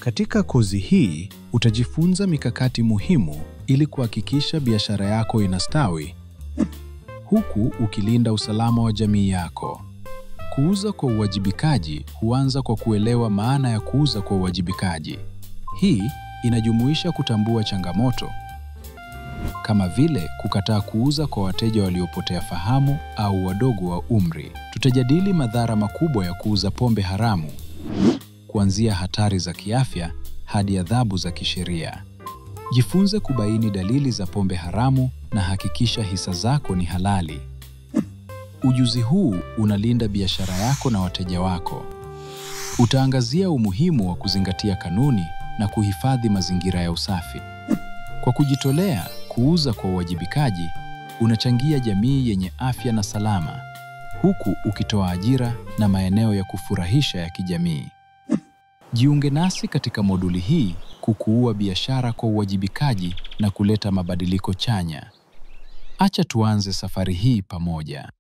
Katika kozi hii, utajifunza mikakati muhimu ili kuhakikisha biashara yako inastawi, huku ukilinda usalama wa jamii yako. Kuuza kwa uwajibikaji huanza kwa kuelewa maana ya kuuza kwa uwajibikaji. Hii inajumuisha kutambua changamoto, kama vile kukataa kuuza kwa wateja waliopotea fahamu au wadogo wa umri. Tutajadili madhara makubwa ya kuuza pombe haramu, kuanzia hatari za kiafya hadi adhabu za kisheria. Jifunze kubaini dalili za pombe haramu na hakikisha hisa zako ni halali. Ujuzi huu unalinda biashara yako na wateja wako. Utaangazia umuhimu wa kuzingatia kanuni na kuhifadhi mazingira ya usafi. Kwa kujitolea kuuza kwa uwajibikaji, unachangia jamii yenye afya na salama, huku ukitoa ajira na maeneo ya kufurahisha ya kijamii. Jiunge nasi katika moduli hii kukuua biashara kwa uwajibikaji na kuleta mabadiliko chanya. Acha tuanze safari hii pamoja.